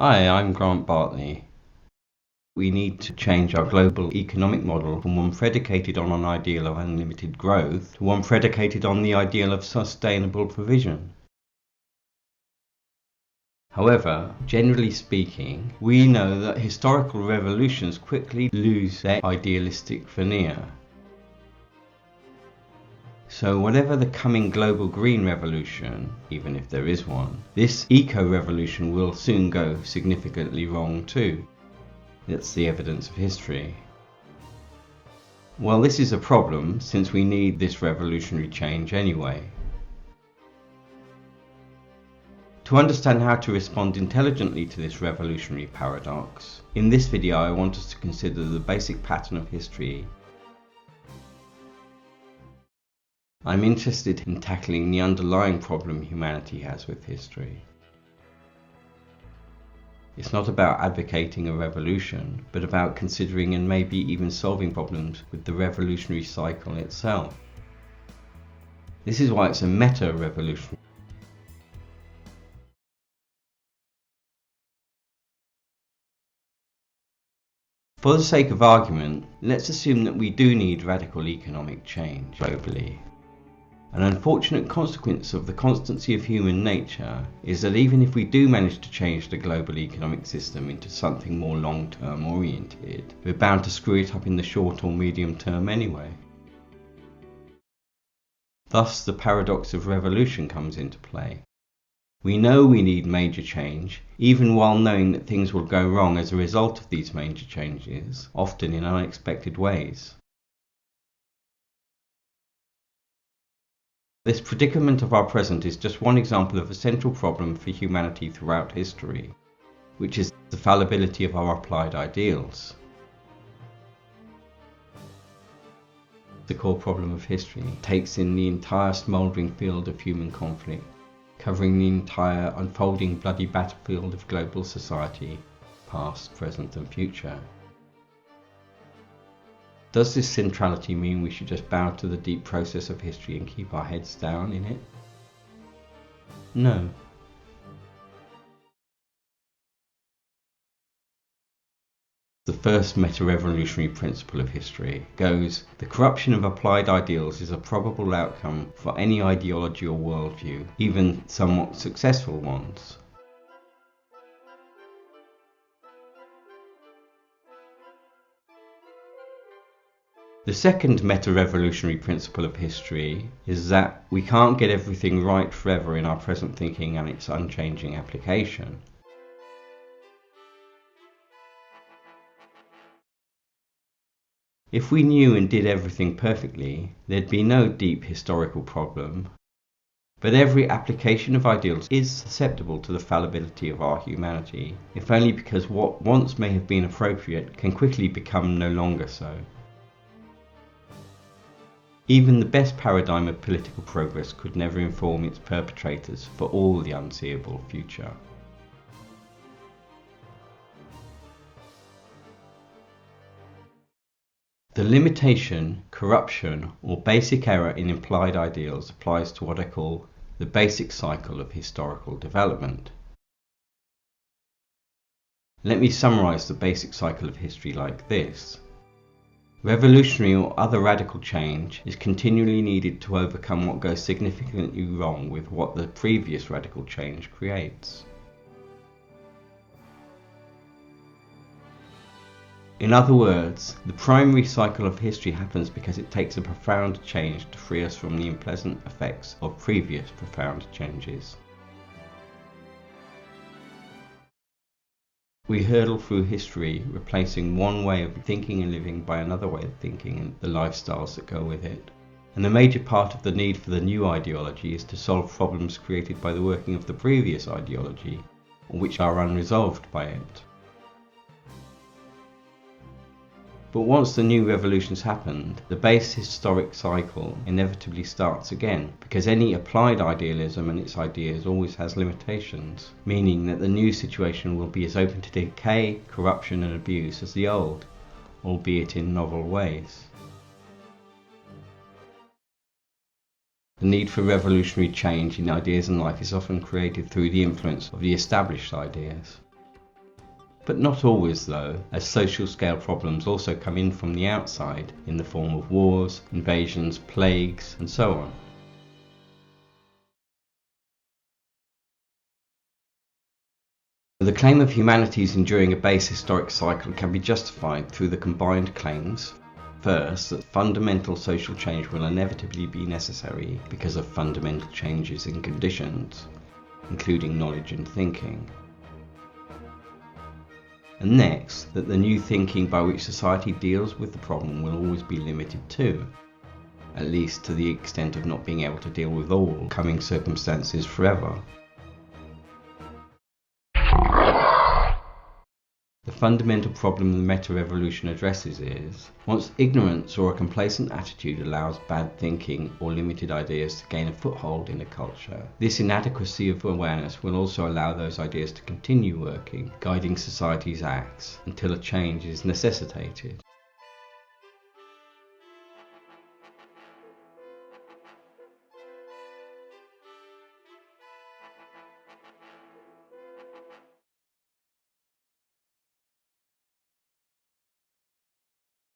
Hi, I'm Grant Bartley. We need to change our global economic model from one predicated on an ideal of unlimited growth to one predicated on the ideal of sustainable provision. However, generally speaking, we know that historical revolutions quickly lose their idealistic veneer. So whatever the coming global green revolution, even if there is one, this eco-revolution will soon go significantly wrong too. That's the evidence of history. Well, this is a problem since we need this revolutionary change anyway. To understand how to respond intelligently to this revolutionary paradox, in this video I want us to consider the basic pattern of history. I'm interested in tackling the underlying problem humanity has with history. It's not about advocating a revolution, but about considering and maybe even solving problems with the revolutionary cycle itself. This is why it's a meta-revolution. For the sake of argument, let's assume that we do need radical economic change globally. An unfortunate consequence of the constancy of human nature is that even if we do manage to change the global economic system into something more long-term oriented, we're bound to screw it up in the short or medium term anyway. Thus, the paradox of revolution comes into play. We know we need major change, even while knowing that things will go wrong as a result of these major changes, often in unexpected ways. This predicament of our present is just one example of a central problem for humanity throughout history, which is the fallibility of our applied ideals. The core problem of history takes in the entire smouldering field of human conflict, covering the entire unfolding bloody battlefield of global society, past, present and future. Does this centrality mean we should just bow to the deep process of history and keep our heads down in it? No. The first meta-revolutionary principle of history goes, the corruption of applied ideals is a probable outcome for any ideology or worldview, even somewhat successful ones. The second meta-revolutionary principle of history is that we can't get everything right forever in our present thinking and its unchanging application. If we knew and did everything perfectly, there'd be no deep historical problem. But every application of ideals is susceptible to the fallibility of our humanity, if only because what once may have been appropriate can quickly become no longer so. Even the best paradigm of political progress could never inform its perpetrators for all the unseeable future. The limitation, corruption, or basic error in implied ideals applies to what I call the basic cycle of historical development. Let me summarize the basic cycle of history like this. Revolutionary or other radical change is continually needed to overcome what goes significantly wrong with what the previous radical change creates. In other words, the primary cycle of history happens because it takes a profound change to free us from the unpleasant effects of previous profound changes. We hurtle through history, replacing one way of thinking and living by another way of thinking and the lifestyles that go with it. And the major part of the need for the new ideology is to solve problems created by the working of the previous ideology, or which are unresolved by it. But once the new revolution's happened, the base historic cycle inevitably starts again, because any applied idealism and its ideas always has limitations, meaning that the new situation will be as open to decay, corruption and abuse as the old, albeit in novel ways. The need for revolutionary change in ideas and life is often created through the influence of the established ideas. But not always though, as social scale problems also come in from the outside in the form of wars, invasions, plagues, and so on. The claim of humanity's enduring a base historic cycle can be justified through the combined claims. First, that fundamental social change will inevitably be necessary because of fundamental changes in conditions, including knowledge and thinking. And next, that the new thinking by which society deals with the problem will always be limited too, at least to the extent of not being able to deal with all coming circumstances forever. The fundamental problem the Metarevolution addresses is, once ignorance or a complacent attitude allows bad thinking or limited ideas to gain a foothold in a culture, this inadequacy of awareness will also allow those ideas to continue working, guiding society's acts, until a change is necessitated.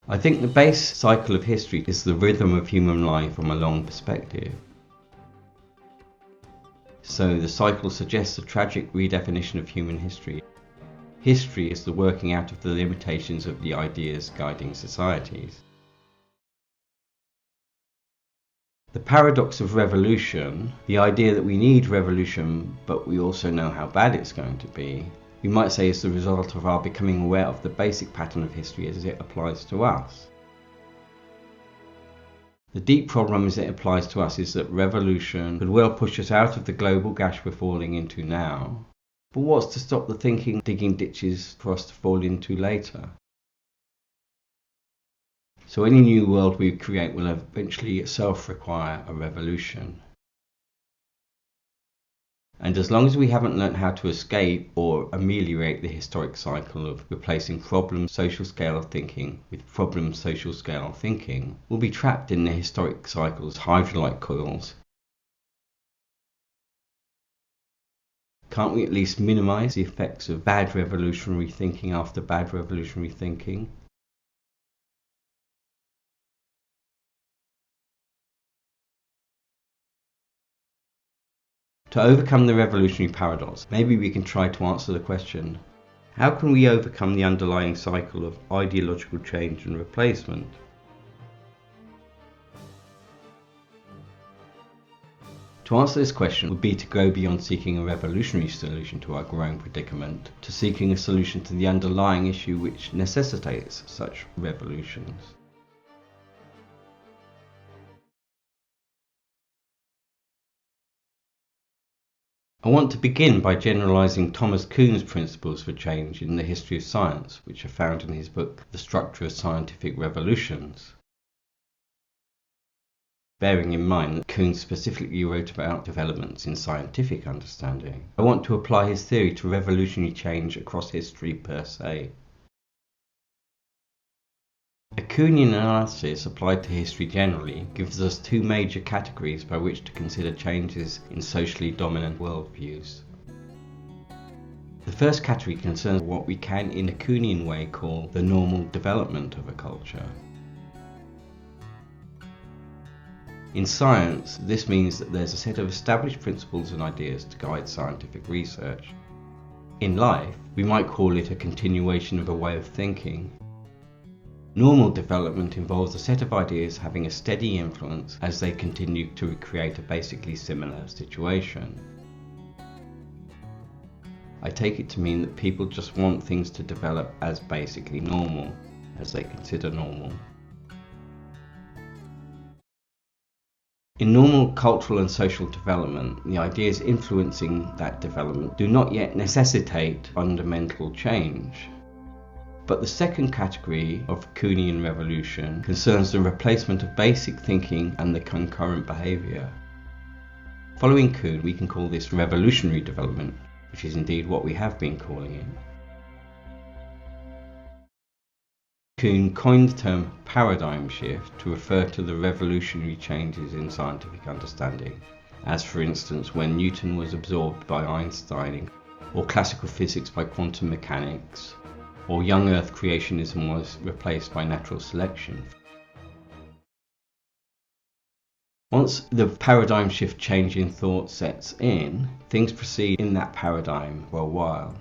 I think the base cycle of history is the rhythm of human life from a long perspective. So the cycle suggests a tragic redefinition of human history. History is the working out of the limitations of the ideas guiding societies. The paradox of revolution, the idea that we need revolution but we also know how bad it's going to be, we might say is the result of our becoming aware of the basic pattern of history as it applies to us. The deep problem as it applies to us is that revolution could well push us out of the global gash we're falling into now. But what's to stop the thinking digging ditches for us to fall into later? So any new world we create will eventually itself require a revolution. And as long as we haven't learnt how to escape or ameliorate the historic cycle of replacing problem social scale of thinking with problem social scale thinking, we'll be trapped in the historic cycle's hydra-like coils. Can't we at least minimise the effects of bad revolutionary thinking after bad revolutionary thinking? To overcome the revolutionary paradox, maybe we can try to answer the question, how can we overcome the underlying cycle of ideological change and replacement? To answer this question would be to go beyond seeking a revolutionary solution to our growing predicament, to seeking a solution to the underlying issue which necessitates such revolutions. I want to begin by generalizing Thomas Kuhn's principles for change in the history of science, which are found in his book The Structure of Scientific Revolutions. Bearing in mind that Kuhn specifically wrote about developments in scientific understanding, I want to apply his theory to revolutionary change across history per se. A Kuhnian analysis applied to history generally gives us two major categories by which to consider changes in socially dominant worldviews. The first category concerns what we can in a Kuhnian way call the normal development of a culture. In science, this means that there's a set of established principles and ideas to guide scientific research. In life, we might call it a continuation of a way of thinking. Normal development involves a set of ideas having a steady influence as they continue to recreate a basically similar situation. I take it to mean that people just want things to develop as basically normal, as they consider normal. In normal cultural and social development, the ideas influencing that development do not yet necessitate fundamental change. But the second category of Kuhnian revolution concerns the replacement of basic thinking and the concurrent behaviour. Following Kuhn, we can call this revolutionary development, which is indeed what we have been calling it. Kuhn coined the term paradigm shift to refer to the revolutionary changes in scientific understanding, as for instance when Newton was absorbed by Einstein or classical physics by quantum mechanics, or young Earth creationism was replaced by natural selection. Once the paradigm shift change in thought sets in, things proceed in that paradigm for a while.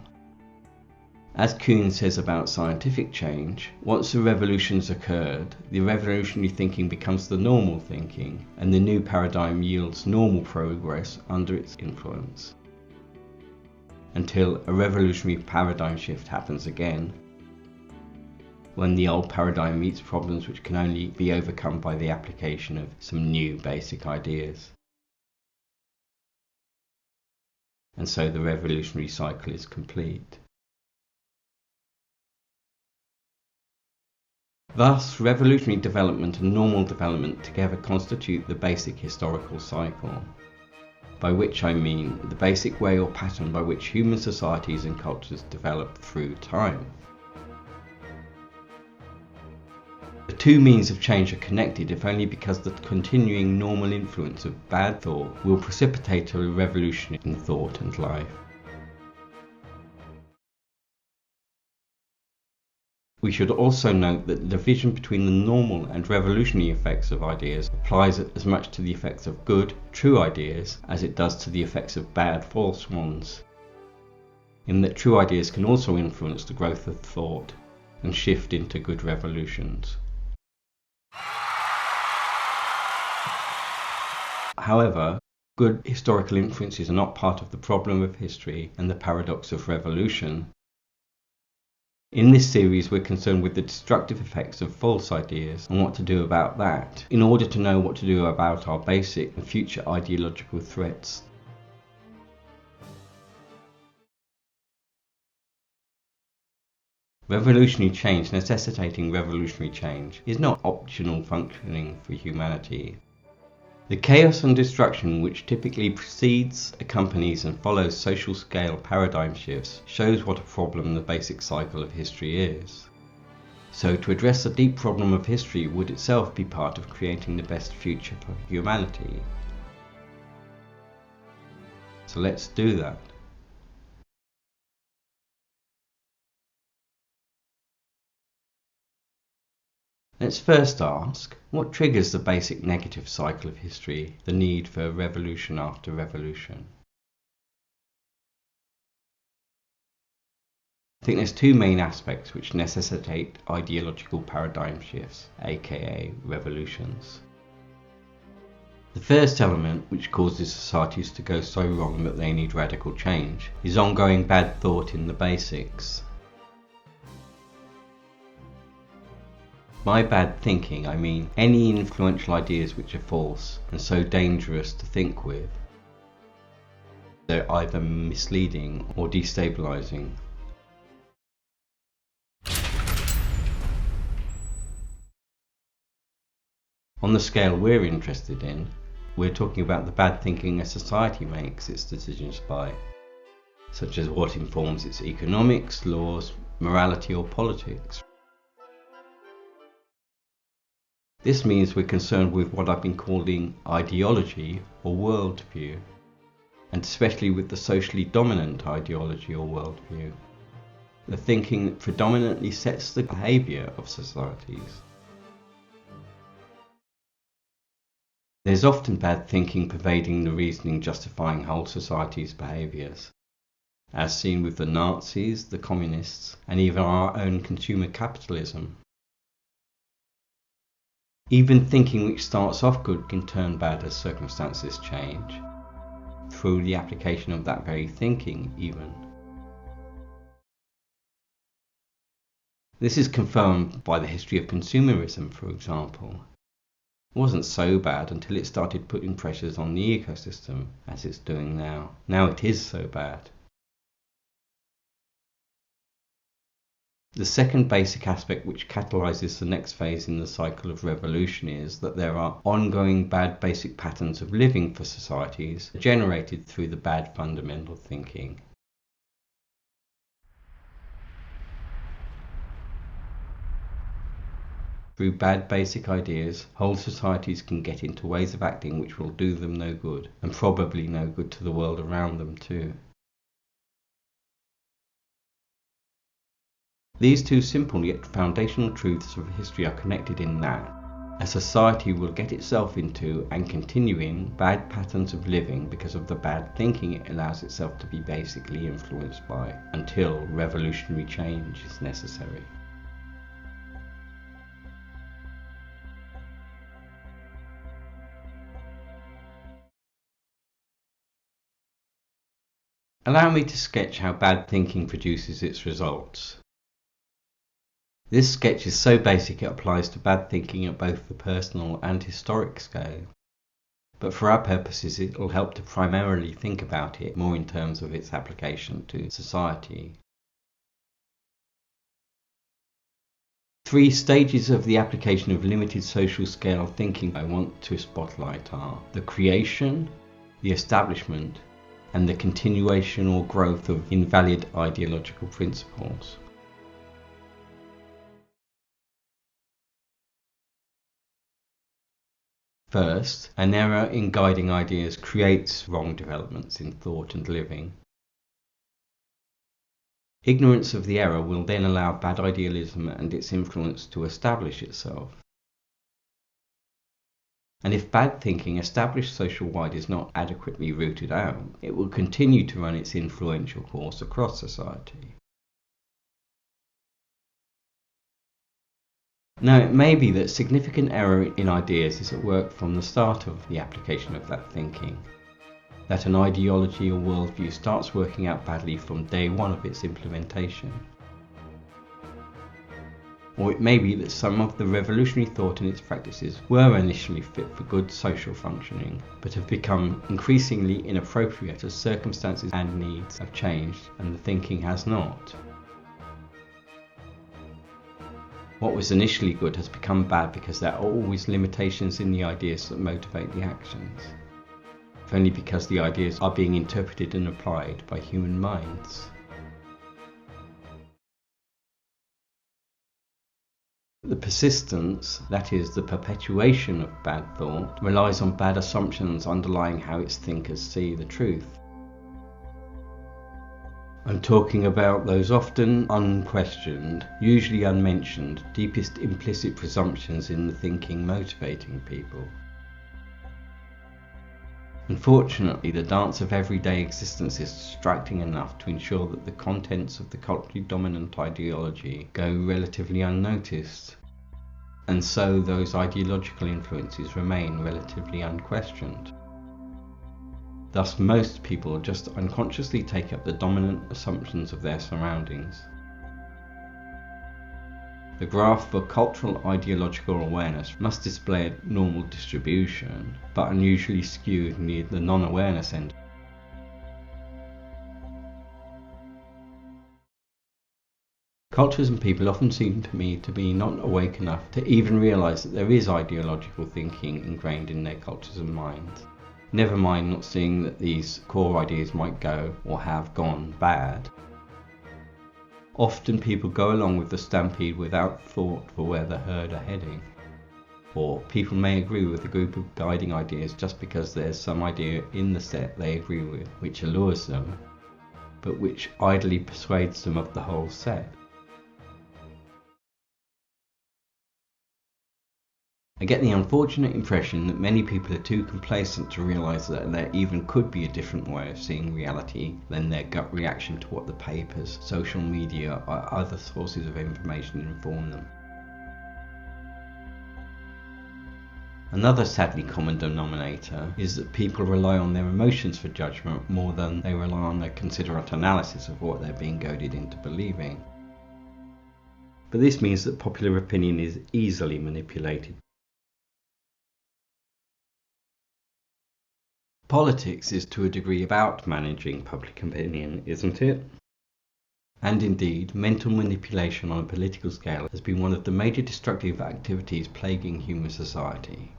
As Kuhn says about scientific change, once the revolution's occurred, the revolutionary thinking becomes the normal thinking, and the new paradigm yields normal progress under its influence. Until a revolutionary paradigm shift happens again, when the old paradigm meets problems which can only be overcome by the application of some new basic ideas. And so the revolutionary cycle is complete. Thus, revolutionary development and normal development together constitute the basic historical cycle, by which I mean the basic way or pattern by which human societies and cultures develop through time. The two means of change are connected if only because the continuing normal influence of bad thought will precipitate a revolution in thought and life. We should also note that the division between the normal and revolutionary effects of ideas applies as much to the effects of good, true ideas as it does to the effects of bad, false ones, in that true ideas can also influence the growth of thought and shift into good revolutions. However, good historical influences are not part of the problem of history and the paradox of revolution. In this series, we're concerned with the destructive effects of false ideas and what to do about that, in order to know what to do about our basic and future ideological threats. Revolutionary change necessitating revolutionary change is not optional functioning for humanity. The chaos and destruction which typically precedes, accompanies and follows social scale paradigm shifts shows what a problem the basic cycle of history is. So to address the deep problem of history would itself be part of creating the best future for humanity. So let's do that. Let's first ask, what triggers the basic negative cycle of history, the need for revolution after revolution? I think there's two main aspects which necessitate ideological paradigm shifts, aka revolutions. The first element which causes societies to go so wrong that they need radical change is ongoing bad thought in the basics. By bad thinking, I mean any influential ideas which are false and so dangerous to think with. They're either misleading or destabilizing. On the scale we're interested in, we're talking about the bad thinking a society makes its decisions by, such as what informs its economics, laws, morality or politics. This means we're concerned with what I've been calling ideology or worldview, and especially with the socially dominant ideology or worldview, the thinking that predominantly sets the behaviour of societies. There's often bad thinking pervading the reasoning justifying whole society's behaviours, as seen with the Nazis, the communists, and even our own consumer capitalism. Even thinking which starts off good can turn bad as circumstances change, through the application of that very thinking even. This is confirmed by the history of consumerism, for example. It wasn't so bad until it started putting pressures on the ecosystem, as it's doing now. Now it is so bad. The second basic aspect which catalyses the next phase in the cycle of revolution is that there are ongoing bad basic patterns of living for societies generated through the bad fundamental thinking. Through bad basic ideas, whole societies can get into ways of acting which will do them no good, and probably no good to the world around them too. These two simple yet foundational truths of history are connected in that a society will get itself into and continue in bad patterns of living because of the bad thinking it allows itself to be basically influenced by, until revolutionary change is necessary. Allow me to sketch how bad thinking produces its results. This sketch is so basic it applies to bad thinking at both the personal and historic scale. But for our purposes it will help to primarily think about it more in terms of its application to society. 3 stages of the application of limited social scale thinking I want to spotlight are the creation, the establishment, and the continuation or growth of invalid ideological principles. First, an error in guiding ideas creates wrong developments in thought and living. Ignorance of the error will then allow bad idealism and its influence to establish itself. And if bad thinking established social-wide is not adequately rooted out, it will continue to run its influential course across society. Now, it may be that significant error in ideas is at work from the start of the application of that thinking, that an ideology or worldview starts working out badly from day one of its implementation. Or it may be that some of the revolutionary thought and its practices were initially fit for good social functioning, but have become increasingly inappropriate as circumstances and needs have changed and the thinking has not. What was initially good has become bad because there are always limitations in the ideas that motivate the actions, if only because the ideas are being interpreted and applied by human minds. The persistence, that is, the perpetuation of bad thought, relies on bad assumptions underlying how its thinkers see the truth. I'm talking about those often unquestioned, usually unmentioned, deepest implicit presumptions in the thinking motivating people. Unfortunately, the dance of everyday existence is distracting enough to ensure that the contents of the culturally dominant ideology go relatively unnoticed, and so those ideological influences remain relatively unquestioned. Thus, most people just unconsciously take up the dominant assumptions of their surroundings. The graph for cultural ideological awareness must display a normal distribution, but unusually skewed near the non-awareness end. Cultures and people often seem to me to be not awake enough to even realize that there is ideological thinking ingrained in their cultures and minds. Never mind not seeing that these core ideas might go, or have gone, bad. Often people go along with the stampede without thought for where the herd are heading. Or people may agree with a group of guiding ideas just because there's some idea in the set they agree with, which allures them, but which idly persuades them of the whole set. I get the unfortunate impression that many people are too complacent to realize that there even could be a different way of seeing reality than their gut reaction to what the papers, social media, or other sources of information inform them. Another sadly common denominator is that people rely on their emotions for judgment more than they rely on their considerate analysis of what they're being goaded into believing. But this means that popular opinion is easily manipulated. Politics is to a degree about managing public opinion, isn't it? And indeed, mental manipulation on a political scale has been one of the major destructive activities plaguing human society.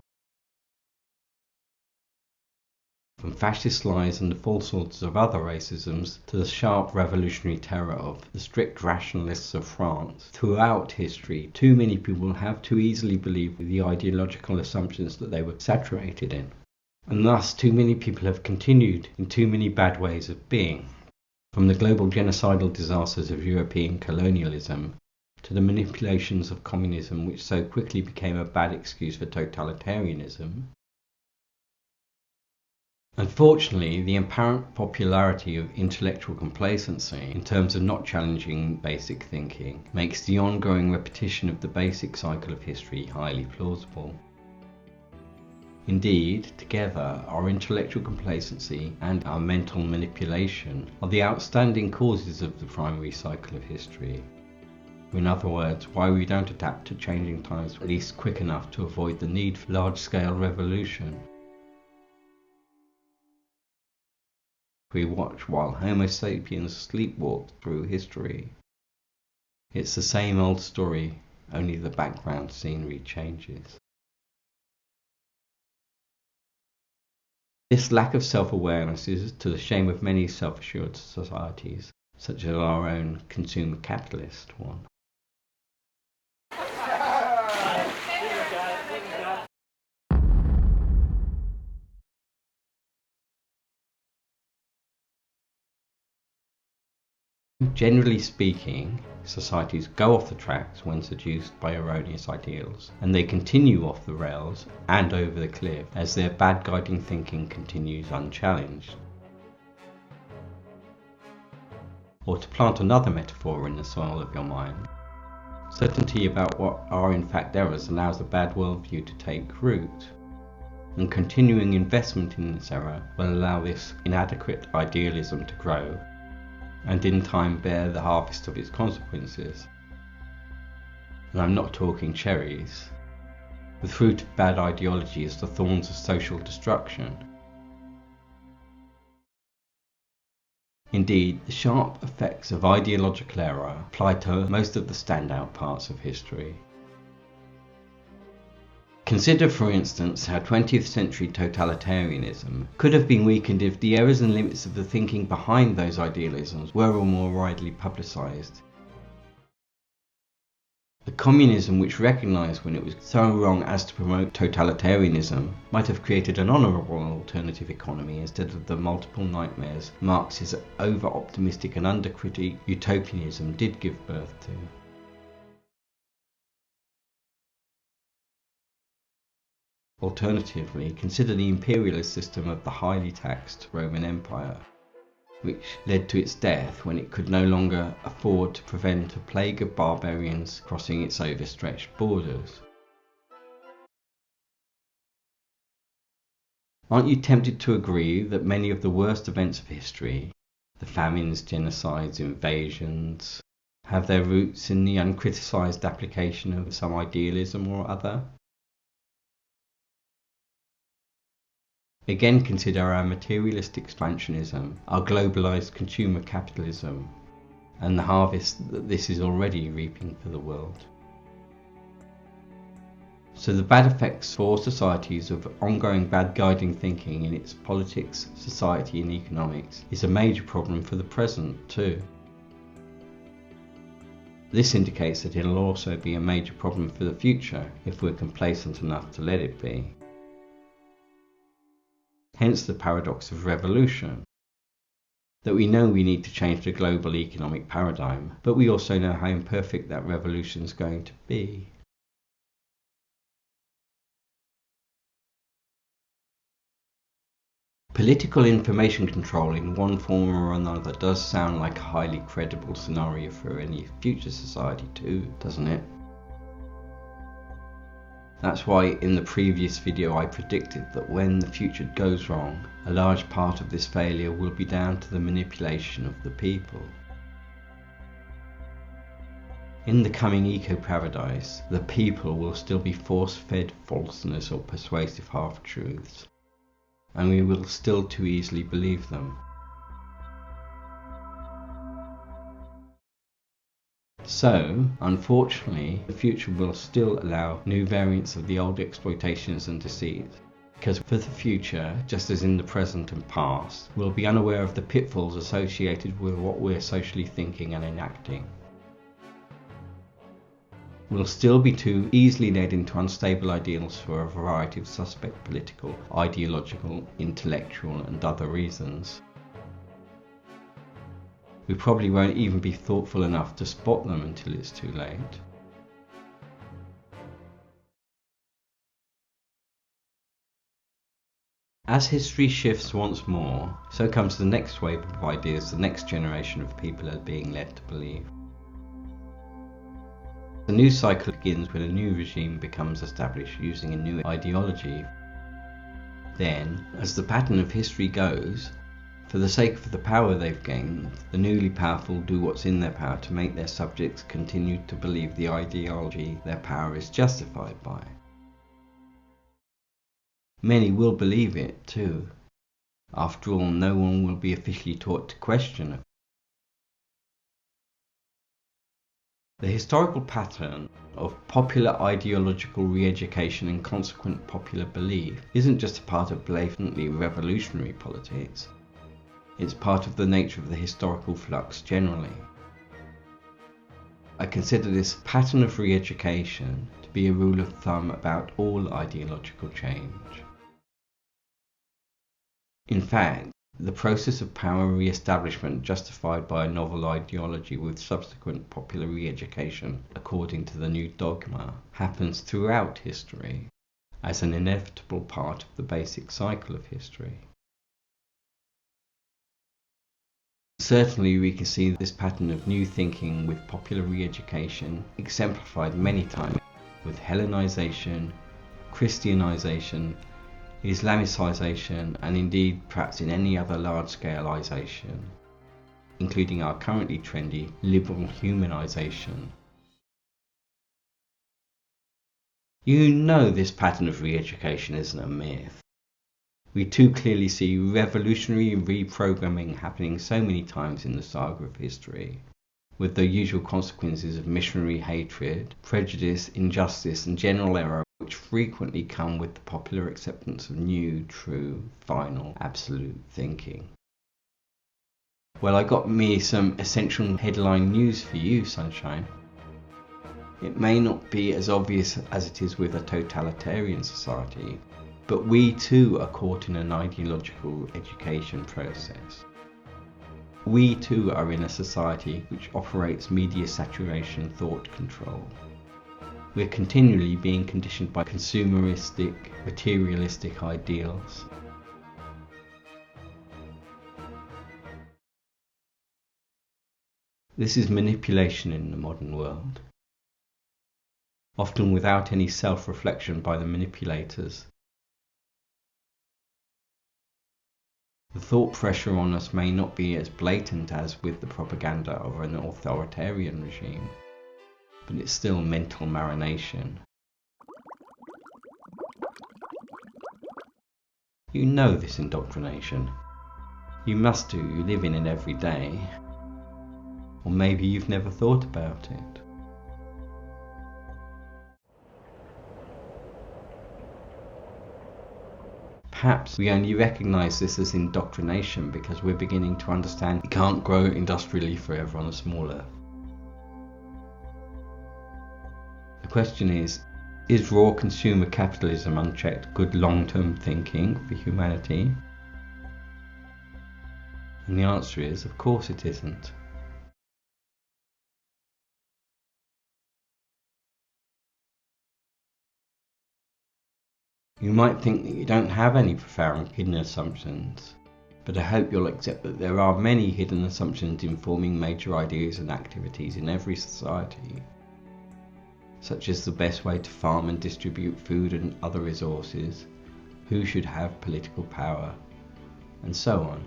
From fascist lies and all sorts of other racisms to the sharp revolutionary terror of the strict rationalists of France, throughout history, too many people have too easily believed the ideological assumptions that they were saturated in. And thus too many people have continued in too many bad ways of being. From the global genocidal disasters of European colonialism to the manipulations of communism which so quickly became a bad excuse for totalitarianism. Unfortunately, the apparent popularity of intellectual complacency in terms of not challenging basic thinking makes the ongoing repetition of the basic cycle of history highly plausible. Indeed, together, our intellectual complacency and our mental manipulation are the outstanding causes of the primary cycle of history. In other words, why we don't adapt to changing times at least quick enough to avoid the need for large-scale revolution. We watch while Homo sapiens sleepwalk through history. It's the same old story, only the background scenery changes. This lack of self-awareness is to the shame of many self-assured societies, such as our own consumer capitalist one. Generally speaking, societies go off the tracks when seduced by erroneous ideals, and they continue off the rails and over the cliff as their bad guiding thinking continues unchallenged. Or to plant another metaphor in the soil of your mind, certainty about what are in fact errors allows a bad worldview to take root, and continuing investment in this error will allow this inadequate idealism to grow and in time bear the harvest of its consequences. And I'm not talking cherries. The fruit of bad ideology is the thorns of social destruction. Indeed, the sharp effects of ideological error apply to most of the standout parts of history. Consider, for instance, how 20th century totalitarianism could have been weakened if the errors and limits of the thinking behind those idealisms were more widely publicized. The communism which recognized when it was so wrong as to promote totalitarianism might have created an honorable alternative economy instead of the multiple nightmares Marx's over-optimistic and undercritic utopianism did give birth to. Alternatively, consider the imperialist system of the highly taxed Roman Empire, which led to its death when it could no longer afford to prevent a plague of barbarians crossing its overstretched borders. Aren't you tempted to agree that many of the worst events of history, the famines, genocides, invasions, have their roots in the uncriticized application of some idealism or other? Again, consider our materialist expansionism, our globalized consumer capitalism, and the harvest that this is already reaping for the world. So the bad effects for societies of ongoing bad guiding thinking in its politics, society and economics is a major problem for the present too. This indicates that it'll also be a major problem for the future if we're complacent enough to let it be. Hence the paradox of revolution, that we know we need to change the global economic paradigm, but we also know how imperfect that revolution is going to be. Political information control in one form or another does sound like a highly credible scenario for any future society too, doesn't it? That's why in the previous video I predicted that when the future goes wrong, a large part of this failure will be down to the manipulation of the people. In the coming eco-paradise, the people will still be force-fed falseness or persuasive half-truths, and we will still too easily believe them. So, unfortunately, the future will still allow new variants of the old exploitations and deceit, because for the future, just as in the present and past, we'll be unaware of the pitfalls associated with what we're socially thinking and enacting. We'll still be too easily led into unstable ideals for a variety of suspect political, ideological, intellectual and other reasons. We probably won't even be thoughtful enough to spot them until it's too late. As history shifts once more, so comes the next wave of ideas the next generation of people are being led to believe. The new cycle begins when a new regime becomes established using a new ideology. Then, as the pattern of history goes, for the sake of the power they've gained, the newly powerful do what's in their power to make their subjects continue to believe the ideology their power is justified by. Many will believe it too. After all, no one will be officially taught to question it. The historical pattern of popular ideological re-education and consequent popular belief isn't just a part of blatantly revolutionary politics. It's part of the nature of the historical flux generally. I consider this pattern of re-education to be a rule of thumb about all ideological change. In fact, the process of power re-establishment justified by a novel ideology with subsequent popular re-education according to the new dogma happens throughout history as an inevitable part of the basic cycle of history. Certainly we can see this pattern of new thinking with popular re-education exemplified many times with Hellenization, Christianization, Islamicization, and indeed perhaps in any other large-scaleization, including our currently trendy liberal humanization. You know this pattern of re-education isn't a myth. We too clearly see revolutionary reprogramming happening so many times in the saga of history, with the usual consequences of missionary hatred, prejudice, injustice, and general error, which frequently come with the popular acceptance of new, true, final, absolute thinking. Well, I got me some essential headline news for you, sunshine. It may not be as obvious as it is with a totalitarian society, but we too are caught in an ideological education process. We too are in a society which operates media saturation thought control. We're continually being conditioned by consumeristic, materialistic ideals. This is manipulation in the modern world, often without any self-reflection by the manipulators. The thought pressure on us may not be as blatant as with the propaganda of an authoritarian regime, but it's still mental marination. You know this indoctrination. You must do, you live in it every day. Or maybe you've never thought about it. Perhaps we only recognise this as indoctrination because we're beginning to understand we can't grow industrially forever on a small Earth. The question is raw consumer capitalism unchecked good long-term thinking for humanity? And the answer is, of course it isn't. You might think that you don't have any profound hidden assumptions, but I hope you'll accept that there are many hidden assumptions informing major ideas and activities in every society, such as the best way to farm and distribute food and other resources, who should have political power, and so on.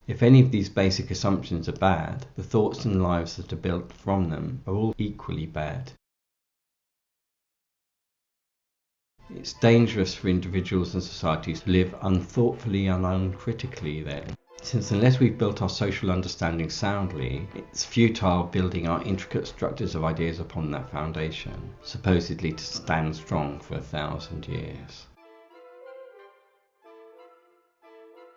If any of these basic assumptions are bad, the thoughts and lives that are built from them are all equally bad. It's dangerous for individuals and societies to live unthoughtfully and uncritically then, since unless we've built our social understanding soundly, it's futile building our intricate structures of ideas upon that foundation, supposedly to stand strong for 1,000 years.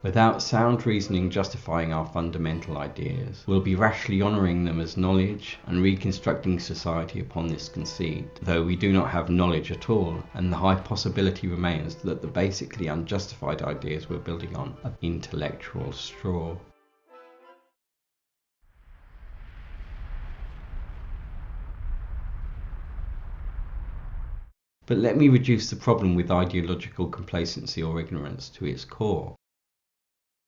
Without sound reasoning justifying our fundamental ideas, we'll be rashly honouring them as knowledge and reconstructing society upon this conceit, though we do not have knowledge at all, and the high possibility remains that the basically unjustified ideas we're building on are intellectual straw. But let me reduce the problem with ideological complacency or ignorance to its core.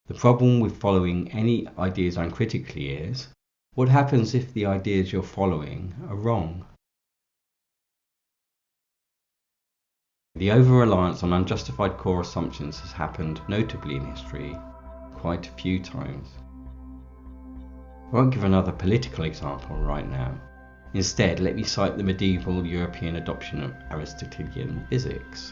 The problem with following any ideas uncritically is, what happens if the ideas you're following are wrong? The over-reliance on unjustified core assumptions has happened, notably in history, quite a few times. I won't give another political example right now. Instead, let me cite the medieval European adoption of Aristotelian physics.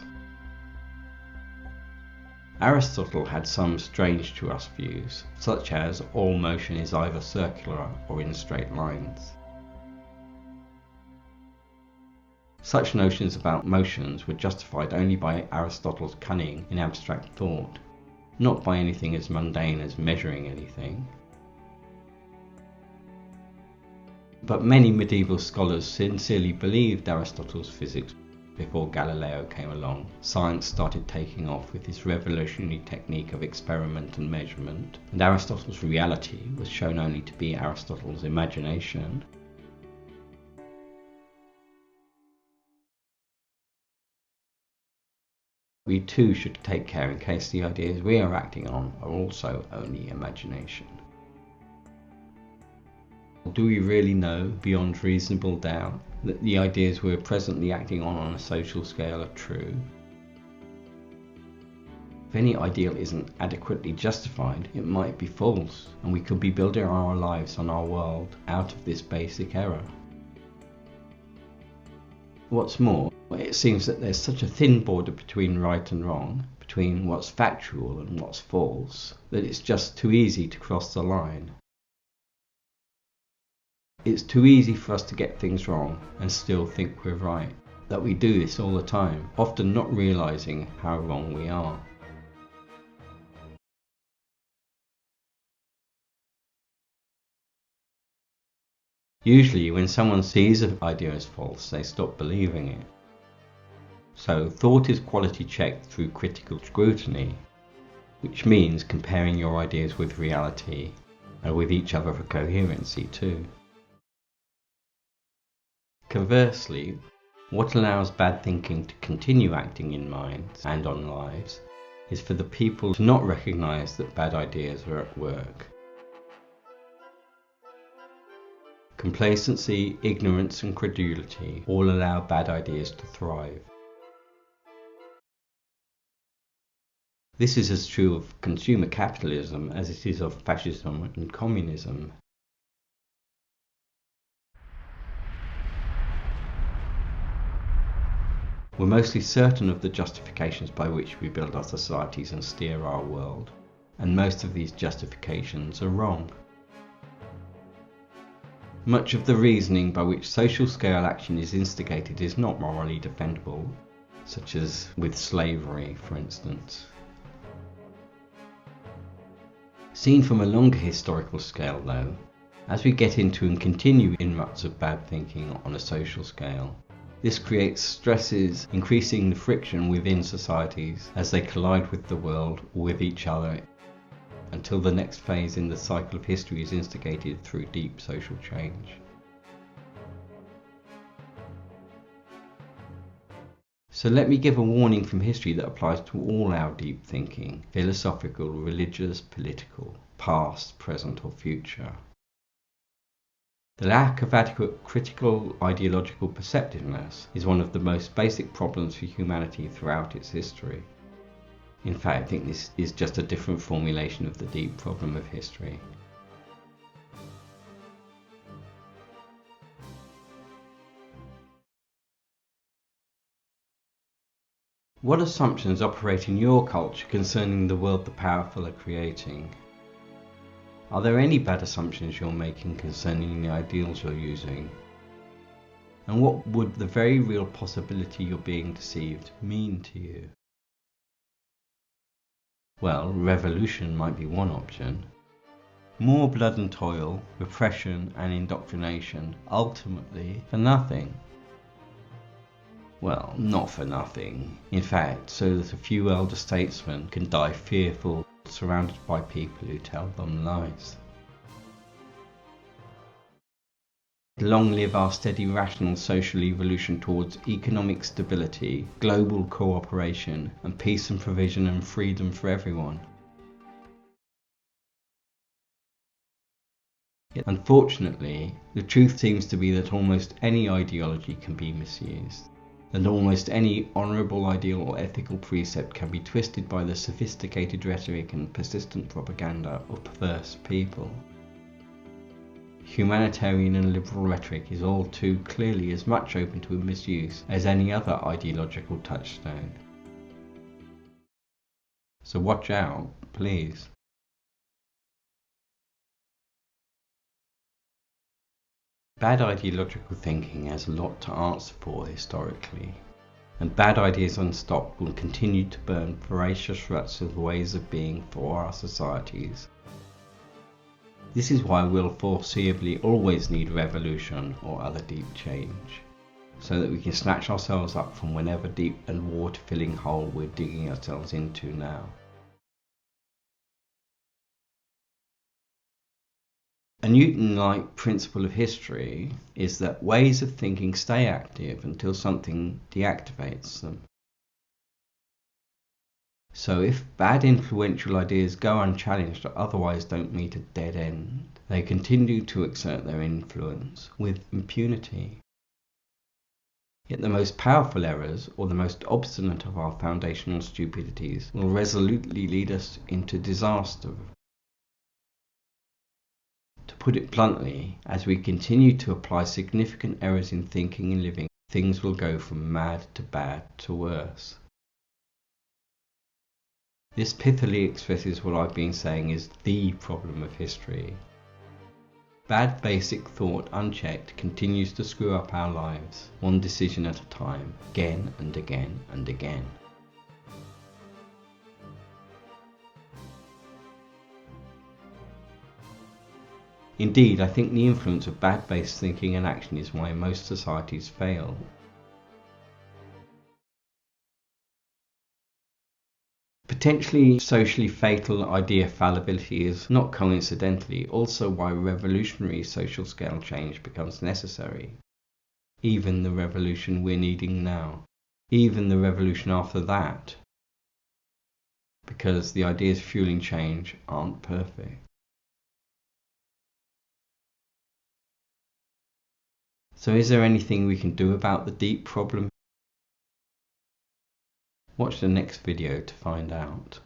Aristotle had some strange to us views, such as all motion is either circular or in straight lines. Such notions about motions were justified only by Aristotle's cunning in abstract thought, not by anything as mundane as measuring anything. But many medieval scholars sincerely believed Aristotle's physics. Before Galileo came along, science started taking off with his revolutionary technique of experiment and measurement, and Aristotle's reality was shown only to be Aristotle's imagination. We too should take care in case the ideas we are acting on are also only imagination. Do we really know, beyond reasonable doubt, that the ideas we're presently acting on a social scale are true? If any ideal isn't adequately justified, it might be false, and we could be building our lives on our world out of this basic error. What's more, it seems that there's such a thin border between right and wrong, between what's factual and what's false, that it's just too easy to cross the line. It's too easy for us to get things wrong and still think we're right, that we do this all the time, often not realizing how wrong we are. Usually when someone sees an idea as false, they stop believing it. So thought is quality checked through critical scrutiny, which means comparing your ideas with reality and with each other for coherency too. Conversely, what allows bad thinking to continue acting in minds and on lives is for the people to not recognize that bad ideas are at work. Complacency, ignorance and credulity all allow bad ideas to thrive. This is as true of consumer capitalism as it is of fascism and communism. We're mostly certain of the justifications by which we build our societies and steer our world, and most of these justifications are wrong. Much of the reasoning by which social scale action is instigated is not morally defendable, such as with slavery, for instance. Seen from a longer historical scale though, as we get into and continue in ruts of bad thinking on a social scale, this creates stresses, increasing the friction within societies as they collide with the world or with each other, until the next phase in the cycle of history is instigated through deep social change. So let me give a warning from history that applies to all our deep thinking, philosophical, religious, political, past, present or future. The lack of adequate critical ideological perceptiveness is one of the most basic problems for humanity throughout its history. In fact, I think this is just a different formulation of the deep problem of history. What assumptions operate in your culture concerning the world the powerful are creating? Are there any bad assumptions you're making concerning the ideals you're using? And what would the very real possibility you're being deceived mean to you? Well, revolution might be one option. More blood and toil, repression and indoctrination, ultimately for nothing. Well, not for nothing. In fact, so that a few elder statesmen can die fearful, surrounded by people who tell them lies. Long live our steady, rational social evolution towards economic stability, global cooperation, and peace and provision and freedom for everyone. Yet, unfortunately, the truth seems to be that almost any ideology can be misused, and almost any honourable ideal or ethical precept can be twisted by the sophisticated rhetoric and persistent propaganda of perverse people. Humanitarian and liberal rhetoric is all too clearly as much open to misuse as any other ideological touchstone. So watch out, please. Bad ideological thinking has a lot to answer for historically, and bad ideas unstopped will continue to burn voracious ruts of ways of being for our societies. This is why we'll foreseeably always need revolution or other deep change, so that we can snatch ourselves up from whatever deep and water-filling hole we're digging ourselves into now. A Newton-like principle of history is that ways of thinking stay active until something deactivates them. So if bad influential ideas go unchallenged or otherwise don't meet a dead end, they continue to exert their influence with impunity. Yet the most powerful errors, or the most obstinate of our foundational stupidities, will resolutely lead us into disaster. To put it bluntly, as we continue to apply significant errors in thinking and living, things will go from mad to bad to worse. This pithily expresses what I've been saying is the problem of history. Bad basic thought unchecked continues to screw up our lives, one decision at a time, again and again and again. Indeed, I think the influence of bad-based thinking and action is why most societies fail. Potentially socially fatal idea fallibility is, not coincidentally, also why revolutionary social scale change becomes necessary. Even the revolution we're needing now. Even the revolution after that. Because the ideas fueling change aren't perfect. So is there anything we can do about the deep problem? Watch the next video to find out.